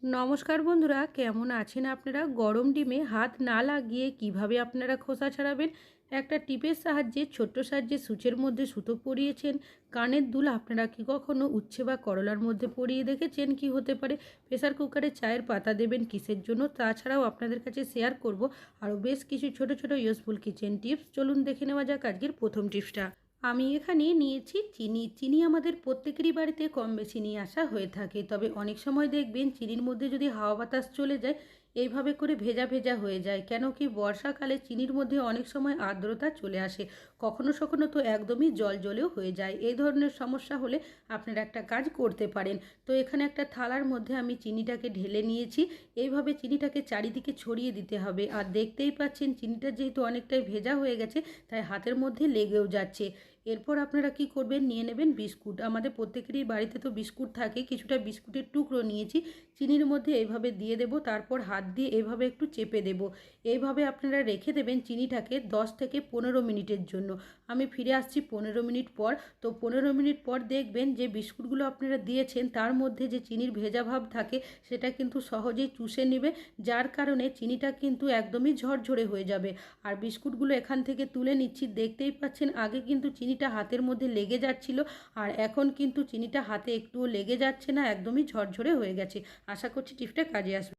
নমস্কার বন্ধুরা, কেমন আছেন আপনারা? গরম ডিমে হাত না লাগিয়ে কিভাবে আপনারা খোসা ছাড়াবেন? একটা টিপের সাহায্যে ছোট্ট সাহায্যে সূচের মধ্যে সুতো পরিয়েছেন। কানের দুল আপনারা কি কখনো উচ্ছে বা করলার মধ্যে পরিয়ে দেখেছেন? কি হতে পারে? প্রেসার কুকারে চায়ের পাতা দেবেন কিসের জন্য? তাছাড়াও আপনাদের কাছে শেয়ার করব আরও বেশ কিছু ছোট ছোট ইউজফুল কিচেন টিপস। চলুন দেখে নেওয়া যাক আজকের প্রথম টিপসটা। আমি এখানে নিয়েছি চিনি। চিনি আমাদের প্রত্যেকেরই বাড়িতে কম বেশি নিয়ে আসা হয়ে থাকে, তবে অনেক সময় দেখবেন চিনির মধ্যে যদি হাওয়া বাতাস চলে যায় এইভাবে করে ভেজা ভেজা হয়ে যায়। কেন কি বর্ষাকালে চিনির মধ্যে অনেক সময় আর্দ্রতা চলে আসে, কখনো কখনো তো একদমই জল জলেও হয়ে যায়। এই ধরনের সমস্যা হলে আপনারা একটা কাজ করতে পারেন। তো এখানে একটা থালার মধ্যে আমি চিনিটাকে ঢেলে নিয়েছি। এইভাবে চিনিটাকে চারিদিকে ছড়িয়ে দিতে হবে। আর দেখতেই পাচ্ছেন চিনিটা যেহেতু অনেকটাই ভেজা হয়ে গেছে তাই হাতের মধ্যে লেগেও যাচ্ছে। এরপর আপনারা কি করবেন, নিয়ে নেবেন বিস্কুট। আমাদের প্রত্যেকেরই বাড়িতে তো বিস্কুট থাকে। কিছুটা বিস্কুটের টুকরো নিয়েছি, চিনির মধ্যে এইভাবে দিয়ে দেব। তারপর হাত দিয়ে এইভাবে একটু চেপে দেব। এইভাবে আপনারা রেখে দেবেন চিনিটাকে 10 থেকে 15 মিনিটের জন্য। আমি ফিরে আসছি 15 মিনিট পর। তো 15 মিনিট পর দেখবেন যে বিস্কুটগুলো আপনারা দিয়েছেন তার মধ্যে যে চিনির ভেজা ভাব থাকে সেটা কিন্তু সহজেই চুষে নেবে, যার কারণে চিনিটা কিন্তু একদমই ঝরঝরে হয়ে যাবে। আর বিস্কুটগুলো এখান থেকে তুলে নিচ্ছি। দেখতেই পাচ্ছেন আগে কিন্তু চিনিটা হাতের মধ্যে লেগে যাচ্ছিল, আর এখন কিন্তু চিনিটা হাতে একটুও লেগে যাচ্ছে না, একদমই ঝরঝরে হয়ে গেছে। আশা করছি টিপসটা কাজে আসবে।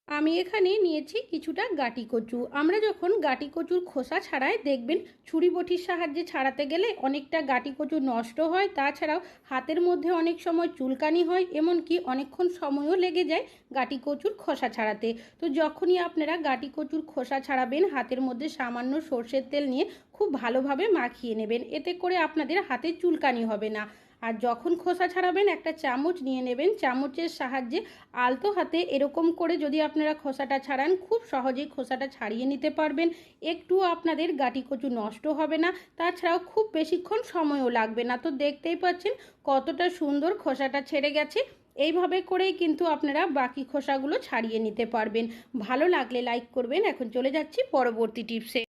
আমি এখানে নিয়েছি কিছুটা গাটি কচু। আমরা যখন গাটি কচুর খোসা ছাড়াই দেখবেন ছুরি বটির সাহায্যে ছাড়াতে গেলে অনেকটা গাটি কচু নষ্ট হয়। তাছাড়াও হাতের মধ্যে অনেক সময় চুলকানি হয়, এমনকি অনেকক্ষণ সময়ও লেগে যায় গাটি কচুর খোসা ছাড়াতে। তো যখনই আপনারা গাটি কচুর খোসা ছাড়াবেন হাতের মধ্যে সামান্য সর্ষের তেল নিয়ে খুব ভালোভাবে মাখিয়ে নেবেন, এতে করে আপনাদের হাতে চুলকানি হবে না। আর যখন খোসা ছাড়াবেন একটা চামচ নিয়ে নেবেন, চামচের সাহায্যে আলতো হাতে এরকম করে যদি আপনারা খোসাটা ছাড়ান খুব সহজেই খোসাটা ছাড়িয়ে নিতে পারবেন। একটুও আপনাদের গাটি কচু নষ্ট হবে না, তাছাড়াও খুব বেশিক্ষণ সময়ও লাগবে না। তো দেখতেই পাচ্ছেন কতটা সুন্দর খোসাটা ছেড়ে গেছে। এইভাবে করেই কিন্তু আপনারা বাকি খোসাগুলো ছাড়িয়ে নিতে পারবেন। ভালো লাগলে লাইক করবেন। এখন চলে যাচ্ছি পরবর্তী টিপসে।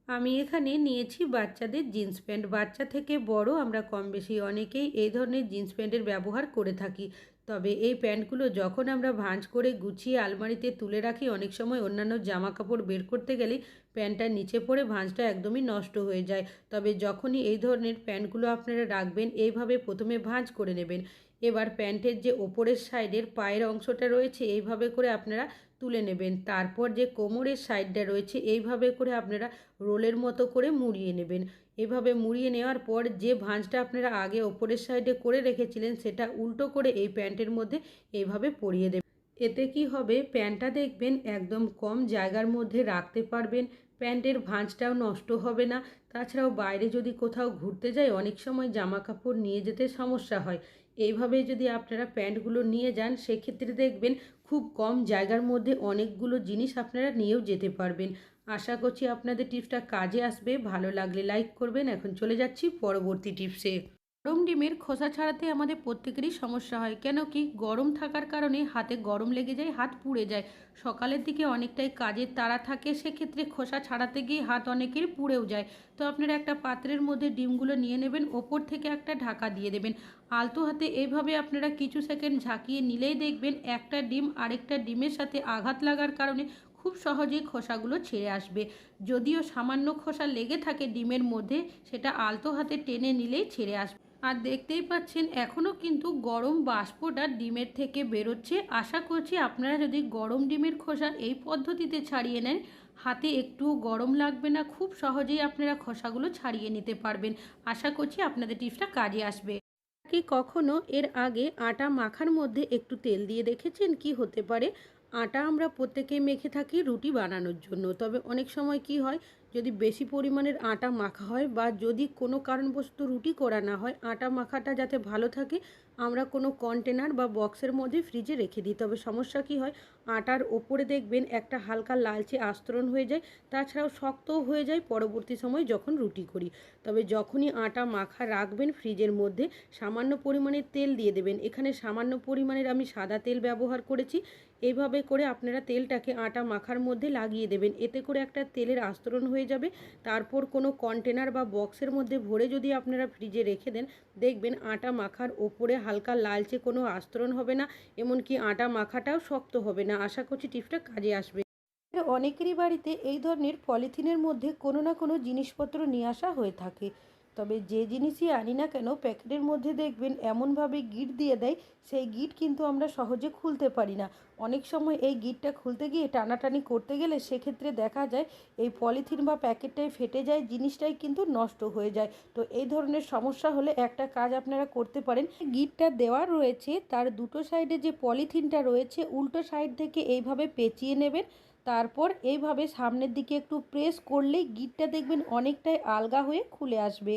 আমি এখানে নিয়েছি বাচ্চাদের জিন্স প্যান্ট। বাচ্চা থেকে বড় আমরা কম বেশি অনেকেই এই ধরনের জিন্স প্যান্টের ব্যবহার করে থাকি। তবে এই প্যান্টগুলো যখন আমরা ভাঁজ করে গুছিয়ে আলমারিতে তুলে রাখি, অনেক সময় অন্যান্য জামা কাপড় বের করতে গেলে প্যান্টটার নিচে পড়ে ভাঁজটা একদমই নষ্ট হয়ে যায়। তবে যখনই এই ধরনের প্যান্টগুলো আপনারা রাখবেন এইভাবে প্রথমে ভাঁজ করে নেবেন। এবার প্যান্টের যে ওপরের সাইডের পায়ের অংশটা রয়েছে এইভাবে করে আপনারা তুলে নেবেন। তারপর যে কোমরের সাইডটা রয়েছে এইভাবে করে আপনারা রোলের মতো করে মুড়িয়ে নেবেন। এভাবে মুড়িয়ে নেওয়ার পর যে ভাঁজটা আপনারা আগে ওপরের সাইডে করে রেখেছিলেন সেটা উল্টো করে এই প্যান্টের মধ্যে এইভাবে পরিয়ে দেবেন। এতে কি হবে, প্যান্টটা দেখবেন একদম কম জায়গার মধ্যে রাখতে পারবেন, প্যান্টের ভাঁজটাও নষ্ট হবে না। তাছাড়াও বাইরে যদি কোথাও ঘুরতে যাই অনেক সময় জামা কাপড় নিয়ে যেতে সমস্যা হয়। এইভাবে যদি আপনারা প্যান্টগুলো নিয়ে যান সেক্ষেত্রে দেখবেন খুব কম জায়গার মধ্যে অনেকগুলো জিনিস আপনারা নিয়েও যেতে পারবেন। আশা করছি আপনাদের টিপসটা কাজে আসবে। ভালো লাগলে লাইক করবেন। এখন চলে যাচ্ছি পরবর্তী টিপসে। গরম ডিমের খোসা ছাড়াতে আমাদের প্রত্যেকেরই সমস্যা হয়। কেন কি গরম থাকার কারণে হাতে গরম লেগে যায়, হাত পুড়ে যায়। সকালের দিকে অনেকটাই কাজের তাড়া থাকে, সেক্ষেত্রে খোসা ছাড়াতে গিয়ে হাত অনেকের পুড়েও যায়। তো আপনারা একটা পাত্রের মধ্যে ডিমগুলো নিয়ে নেবেন, ওপর থেকে একটা ঢাকা দিয়ে দেবেন। আলতো হাতে এইভাবে আপনারা কিছু সেকেন্ড ঝাঁকিয়ে নিলেই দেখবেন একটা ডিম আরেকটা ডিমের সাথে আঘাত লাগার কারণে খুব সহজেই খোসাগুলো ছেড়ে আসবে। যদিও সামান্য খোসা লেগে থাকে ডিমের মধ্যে, সেটা আলতো হাতে টেনে নিলেই ছেড়ে আসবে। আর দেখতেই পাচ্ছেন এখনও কিন্তু গরম বাষ্পটা ডিমের থেকে বেরোচ্ছে। আশা করছি আপনারা যদি গরম ডিমের খোসা এই পদ্ধতিতে ছাড়িয়ে নেন হাতে একটুও গরম লাগবে না, খুব সহজেই আপনারা খোসাগুলো ছাড়িয়ে নিতে পারবেন। আশা করছি আপনাদের টিপসটা কাজে আসবে। কি কখনো এর আগে আটা মাখার মধ্যে একটু তেল দিয়ে দেখেছেন? কি হতে পারে, আটা আমরা প্রত্যেকেই মেখে থাকি রুটি বানানোর জন্য। তবে অনেক সময় কি হয়, যদি বেশি পরিমাণের আটা মাখা হয় বা যদি কোনো কারণবশত রুটি করা না হয়, আটা মাখাটা যাতে ভালো থাকে আমরা কোনো কন্টেনার বা বক্সের মধ্যে ফ্রিজে রেখে দিই। তবে সমস্যা কি হয়, আটার ওপরে দেখবেন একটা হালকা লালচে আস্তরণ হয়ে যায়, তাছাড়াও শক্তও হয়ে যায় পরবর্তী সময় যখন রুটি করি। তবে যখনই আটা মাখা রাখবেন ফ্রিজের মধ্যে সামান্য পরিমাণে তেল দিয়ে দেবেন। এখানে সামান্য পরিমাণের আমি সাদা তেল ব্যবহার করেছি। এইভাবে করে আপনারা তেলটাকে আটা মাখার মধ্যে লাগিয়ে দেবেন, এতে করে একটা তেলের আস্তরণ হয়ে যাবে। তারপর কোনো কন্টেনার বা বক্সের মধ্যে ভরে যদি আপনারা ফ্রিজে রেখে দেন দেখবেন আটা মাখার ওপরে হালকা লালচে কোনো আস্তরণ হবে না, এমনকি আটা মাখাটাও শক্ত হবে না। আশা করছি টিপসটা কাজে আসবে। অনেকেরই বাড়িতে এই ধরনের পলিথিনের মধ্যে কোনো না কোনো জিনিসপত্র নিয়ে আসা হয়ে থাকে। তবে যে জিনিসই আনি না কেন প্যাকেটের মধ্যে দেখবেন এমনভাবে গিঁট দিয়ে দেয়, সেই গিঁট কিন্তু আমরা সহজে খুলতে পারি না। অনেক সময় এই গিঁটটা খুলতে গিয়ে টানাটানি করতে গেলে সেক্ষেত্রে দেখা যায় এই পলিথিন বা প্যাকেটটাই ফেটে যায়, জিনিসটাই কিন্তু নষ্ট হয়ে যায়। তো এই ধরনের সমস্যা হলে একটা কাজ আপনারা করতে পারেন, গিঁটটা দেওয়া রয়েছে তার দুটো সাইডে যে পলিথিনটা রয়েছে উল্টো সাইড থেকে এইভাবে পেঁচিয়ে নেবেন। তারপর এইভাবে সামনের দিকে একটু প্রেস করলেই গিঁটটা দেখবেন অনেকটাই আলগা হয়ে খুলে আসবে।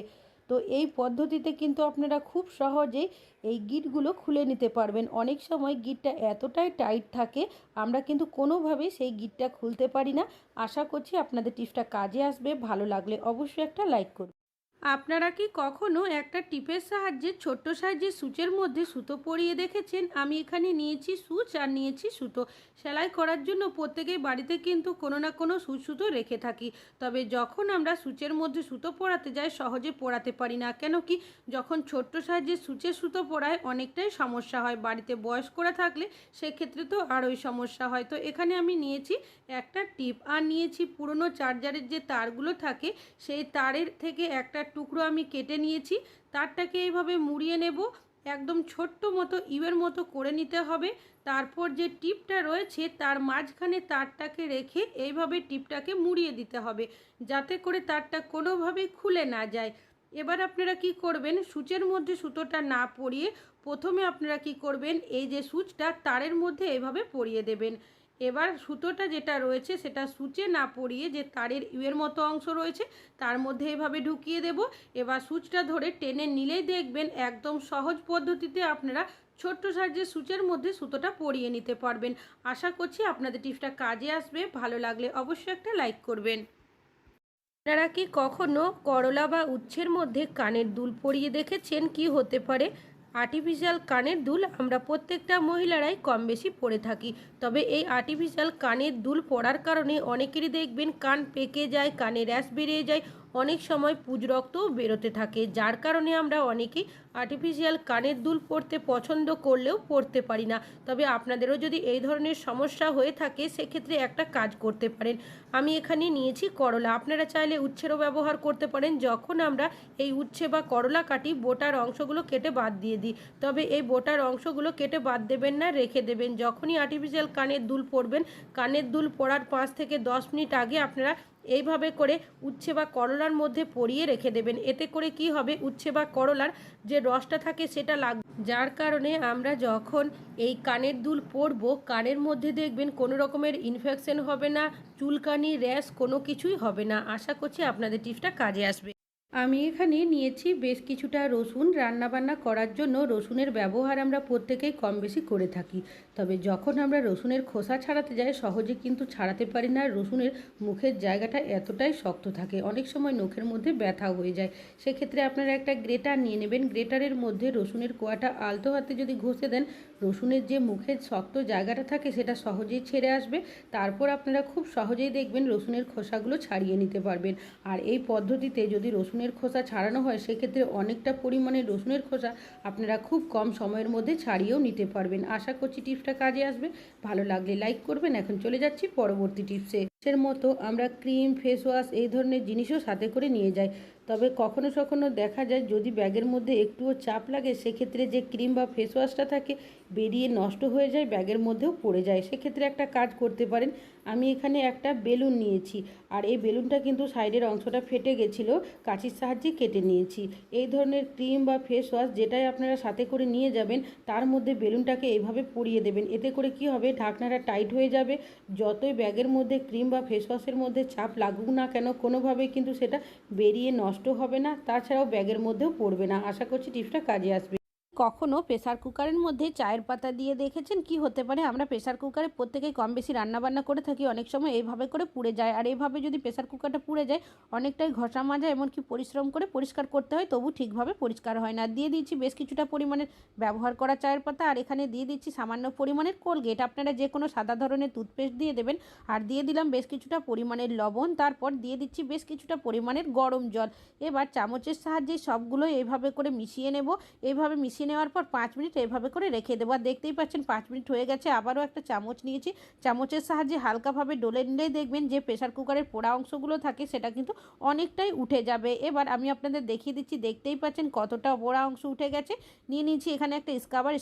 তো এই পদ্ধতিতে কিন্তু আপনারা খুব সহজেই এই গিঁটগুলো খুলে নিতে পারবেন। অনেক সময় গিঁটটা এতটাই টাইট থাকে আমরা কিন্তু কোনোভাবেই সেই গিঁটটা খুলতে পারি না। আশা করছি আপনাদের টিপসটা কাজে আসবে। ভালো লাগলে অবশ্যই একটা লাইক করুন। আপনারা কি কখনো একটা টিপের সাহায্যে ছোট্ট সাইজের সূচের মধ্যে সুতো পরিয়ে দেখেছেন? আমি এখানে নিয়েছি সূচ আর নিয়েছি সুতো। সেলাই করার জন্য প্রত্যেকেই বাড়িতে কিন্তু কোনো না কোনো সূচ সুতো রেখে থাকি। তবে যখন আমরা সূচের মধ্যে সুতো পরাতে যাই সহজে পরাতে পারি না, কেন কি যখন ছোট্ট সাইজের সূচের সুতো পরায় অনেকটাই সমস্যা হয়। বাড়িতে বয়স্করা থাকলে সেক্ষেত্রে তো আরোই সমস্যা হয়। তো এখানে আমি নিয়েছি একটা টিপ আর নিয়েছি পুরনো চার্জারের যে তারগুলো থাকে সেই তারের থেকে একটা টুকরো আমি কেটে নিয়েছি। তারটাকে এইভাবে মুড়িয়ে নেব, একদম ছোট্ট মতো ইউয়ের মতো করে নিতে হবে। তারপর যে টিপটা রয়েছে তার মাঝখানে তারটাকে রেখে এইভাবে টিপটাকে মুড়িয়ে দিতে হবে, যাতে করে তারটা কোনোভাবেই খুলে না যায়। এবার আপনারা কি করবেন, সূচের মধ্যে সুতোটা না পরিয়ে প্রথমে আপনারা কি করবেন, এই যে সূচটা তারের মধ্যে এভাবে পরিয়ে দেবেন। এবার সুতোটা যেটা রয়েছে সেটা সূচে না পরিয়ে যে তারের ইউয়ের মতো অংশ রয়েছে তার মধ্যে এভাবে ঢুকিয়ে দেব। এবার সূচটা ধরে টেনে নিলেই দেখবেন একদম সহজ পদ্ধতিতে আপনারা ছোট্ট সাইজের সূচের মধ্যে সুতোটা পরিয়ে নিতে পারবেন। আশা করছি আপনাদের টিপসটা কাজে আসবে। ভালো লাগলে অবশ্যই একটা লাইক করবেন। আপনারা কি কখনো করলা বা উচ্ছের মধ্যে কানের দুল পরিয়ে দেখেছেন? কি হতে পারে? আর্টিফিশিয়াল কানের দুল আমরা প্রত্যেকটা মহিলারাই কম বেশি পরে থাকি। তবে এই আর্টিফিশিয়াল কানের দুল পরার কারণে অনেকেরই দেখবেন কান পেকে যায়, কানে র্যাশ বেরিয়ে যায়, অনেক সময় পুজ রক্তও বেরোতে থাকে, যার কারণে আমরা অনেকেই আর্টিফিশিয়াল কানের দুল পরতে পছন্দ করলেও পরতে পারি না। তবে আপনাদেরও যদি এই ধরনের সমস্যা হয়ে থাকে সেক্ষেত্রে একটা কাজ করতে পারেন। আমি এখানে নিয়েছি করলা, আপনারা চাইলে উচ্ছেরও ব্যবহার করতে পারেন। যখন আমরা এই উচ্ছে বা করলা কাটি বোটার অংশগুলো কেটে বাদ দিয়ে দিই, তবে এই বোটার অংশগুলো কেটে বাদ দেবেন না, রেখে দেবেন। যখনই আর্টিফিশিয়াল কানের দুল পরবেন, কানের দুল পরার 5 থেকে 10 মিনিট আগে আপনারা এইভাবে করে উচ্ছে বা করলার মধ্যে পরিয়ে রেখে দেবেন। এতে করে কি হবে, উচ্ছে বা করলার যে রসটা থাকে সেটা যার কারণে আমরা যখন এই কানের দুল পরবো কানের মধ্যে দেখবেন কোনো রকমের ইনফেকশন হবে না, চুলকানি র্যাশ কোনো কিছুই হবে না। আশা করছি আপনাদের টিপসটা কাজে আসবে। আমি এখানে নিয়েছি বেশ কিছুটা রসুন। রান্নাবান্না করার জন্য রসুনের ব্যবহার আমরা প্রত্যেকেই কম বেশি করে থাকি। তবে যখন আমরা রসুনের খোসা ছাড়াতে যাই সহজে কিন্তু ছাড়াতে পারি না। রসুনের মুখের জায়গাটা এতটাই শক্ত থাকে, অনেক সময় নখের মধ্যে ব্যথাও হয়ে যায়। সেক্ষেত্রে আপনারা একটা গ্রেটার নিয়ে নেবেন। গ্রেটারের মধ্যে রসুনের কোয়াটা আলতো হাতে যদি ঘষে দেন রসুনের যে মুখের শক্ত জায়গাটা থাকে সেটা সহজেই ছেড়ে আসবে। তারপর আপনারা খুব সহজেই দেখবেন রসুনের খোসাগুলো ছাড়িয়ে নিতে পারবেন। আর এই পদ্ধতিতে যদি রসুনের খোসা ছাড়ানো হয় সেক্ষেত্রে অনেকটা পরিমাণে রসুনের খোসা আপনারা খুব কম সময়ের মধ্যে ছাড়িয়েও নিতে পারবেন। আশা করছি টিপসটা কাজে আসবে। ভালো লাগলে লাইক করবেন। এখন চলে যাচ্ছি পরবর্তী টিপসে। এর মতো আমরা ক্রিম, ফেস ওয়াশ এই ধরনের জিনিসও সাথে করে নিয়ে যাই। তবে কখনো কখনো দেখা যায় যদি ব্যাগের মধ্যে একটুও চাপ লাগে সেক্ষেত্রে যে ক্রিম বা ফেস ওয়াশটা থাকে বেরিয়ে নষ্ট হয়ে যায়, ব্যাগের মধ্যেও পড়ে যায়। সেক্ষেত্রে একটা কাজ করতে পারেন, আমি এখানে একটা বেলুন নিয়েছি আর এই বেলুনটা কিন্তু সাইডের অংশটা ফেটে গেছিলো, কাঁচির সাহায্যে কেটে নিয়েছি। এই ধরনের ক্রিম বা ফেস ওয়াশ যেটাই আপনারা সাথে করে নিয়ে যাবেন তার মধ্যে বেলুনটাকে এইভাবে পরিয়ে দেবেন। এতে করে কি হবে, ঢাকনাটা টাইট হয়ে যাবে। যতই ব্যাগের মধ্যে ক্রিম বা ফেস ওয়াশের মধ্যে চাপ লাগুক না কেন কোনোভাবেই কিন্তু সেটা বেরিয়ে নষ্ট হবে না, তাছাড়াও ব্যাগের মধ্যেও পড়বে না। আশা করছি টিপসটা কাজে আসবে। কখনো প্রেসার কুকারের মধ্যে চায়ের পাতা দিয়ে দেখেছেন? কি হতে পারে, আমরা প্রেসার কুকারে প্রত্যেকেই কম বেশি রান্নাবান্না করে থাকি, অনেক সময় এইভাবে করে পুড়ে যায়। আর এইভাবে যদি প্রেসার কুকারটা পুড়ে যায় অনেকটাই ঘষা মাজা এমনকি পরিশ্রম করে পরিষ্কার করতে হয়, তবু ঠিকভাবে পরিষ্কার হয় না। দিয়ে দিয়েছি বেশ কিছুটা পরিমাণের ব্যবহার করা চায়ের পাতা আর এখানে দিয়ে দিচ্ছি সামান্য পরিমাণের কোলগেট। আপনারা যে কোনো সাদা ধরনের টুথপেস্ট দিয়ে দেবেন। আর দিয়ে দিলাম বেশ কিছুটা পরিমাণের লবণ, তারপর দিয়ে দিচ্ছি বেশ কিছুটা পরিমাণের গরম জল। এবার চামচের সাহায্যে সবগুলো এইভাবে করে মিশিয়ে নেব। এইভাবে মিশিয়ে নেওয়ার পর 5 মিনিট এভাবে করে রেখে দেবো। আর দেখতেই পাচ্ছেন 5 মিনিট হয়ে গেছে। আবারও একটা চামচ নিয়েছি, চামচের সাহায্যে হালকাভাবে ডলে নিলেই দেখবেন যে প্রেসার কুকারের পোড়া অংশগুলো থাকে সেটা কিন্তু অনেকটাই উঠে যাবে। এবার আমি আপনাদের দেখিয়ে দিচ্ছি, দেখতেই পাচ্ছেন কতটা পোড়া অংশ উঠে গেছে। নিয়ে নিয়েছি এখানে একটা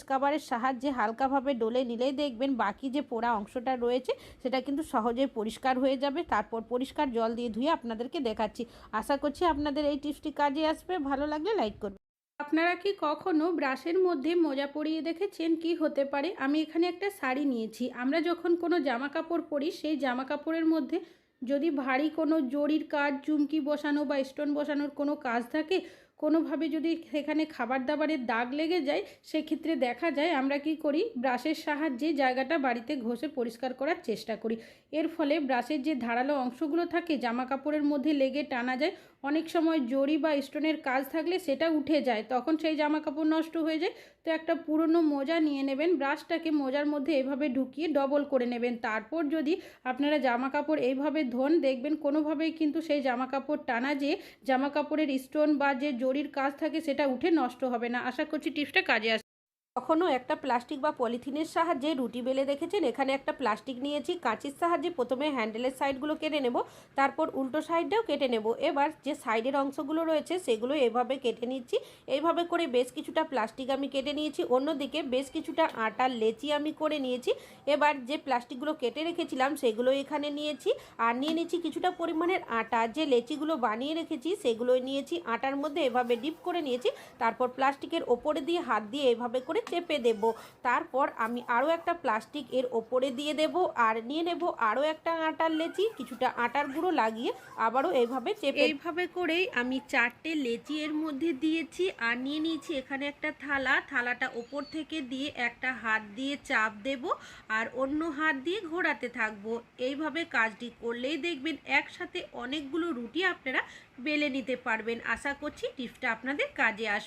স্ক্রাবারের সাহায্যে হালকাভাবে ডলে নিলেই দেখবেন বাকি যে পোড়া অংশটা রয়েছে সেটা কিন্তু সহজেই পরিষ্কার হয়ে যাবে। তারপর পরিষ্কার জল দিয়ে ধুয়ে আপনাদেরকে দেখাচ্ছি। আশা করছি আপনাদের এই টিপসটি কাজে আসবে। ভালো লাগলে লাইক করবেন। আপনারা কি কখনো ব্রাশের মধ্যে মোজা পরিয়ে দেখেছেন? কি হতে পারে? আমি এখানে একটা শাড়ি নিয়েছি। আমরা যখন কোনো জামা কাপড় পরি সেই জামা কাপড়ের মধ্যে যদি ভারী কোনো জরির কাজ, চুমকি বসানো বা স্টোন বসানোর কোনো কাজ থাকে, কোনোভাবে যদি সেখানে খাবার দাবারের দাগ লেগে যায়, সেক্ষেত্রে দেখা যায় আমরা কি করি, ব্রাশের সাহায্যে জায়গাটা বাড়িতে ঘষে পরিষ্কার করার চেষ্টা করি। এর ফলে ব্রাশের যে ধারালো অংশগুলো থাকে জামা কাপড়ের মধ্যে লেগে টানা যায়। অনেক সময় জরি বা স্টোনের কাজ থাকলে সেটা উঠে যায়, তখন সেই জামা কাপড় নষ্ট হয়ে যায়। তো একটা পুরনো মোজা নিয়ে নেবেন, ব্রাশটাকে মোজার মধ্যে এভাবে ঢুকিয়ে ডবল করে নেবেন। তারপর যদি আপনারা জামা কাপড় এইভাবে ধোন, দেখবেন কোনোভাবেই কিন্তু সেই জামা কাপড় টানা যে জামা কাপড়ের স্টোন বা যে জরির কাজ থাকে সেটা উঠে নষ্ট হবে না। আশা করছি টিপসটা কাজে আসবে। কখনো একটা প্লাস্টিক বা পলিথিনের সাহায্যে রুটি বেলে দেখেছেন? এখানে একটা প্লাস্টিক নিয়েছি, কাঁচির সাহায্যে প্রথমে হ্যান্ডেলের সাইডগুলো কেটে নেব, তারপর উল্টো সাইডটাও কেটে নেব। এবার যে সাইডের অংশগুলো রয়েছে সেগুলো এভাবে কেটে নিচ্ছি। এইভাবে করে বেশ কিছুটা প্লাস্টিক আমি কেটে নিয়েছি। অন্যদিকে বেশ কিছুটা আটার লেচি আমি করে নিয়েছি। এবার যে প্লাস্টিকগুলো কেটে রেখেছিলাম সেগুলো এখানে নিয়েছি, আর নিয়ে নিচ্ছি কিছুটা পরিমাণের আটা। যে লেচিগুলো বানিয়ে রেখেছি সেগুলো নিয়েছি, আটার মধ্যে এভাবে ডিপ করে নিয়েছি। তারপর প্লাস্টিকের ওপরে দিয়ে হাত দিয়ে এভাবে করে চেপে দেব। তারপর আমি আরও একটা প্লাস্টিক এর ওপরে দিয়ে দেব, আর নিয়ে নেব আরও একটা আটার লেচি, কিছুটা আটার গুঁড়ো লাগিয়ে আবারও এইভাবে চেপে, এইভাবে করেই আমি 4টে লেচি এর মধ্যে দিয়েছি। আর নিয়ে নিয়েছি এখানে একটা থালাটা ওপর থেকে দিয়ে একটা হাত দিয়ে চাপ দেব আর অন্য হাত দিয়ে ঘোরাতে থাকবো। এইভাবে কাজটি করলেই দেখবেন একসাথে অনেকগুলো রুটি আপনারা বেলে নিতে পারবেন। আশা করছি টিপসটা আপনাদের কাজে আসবে।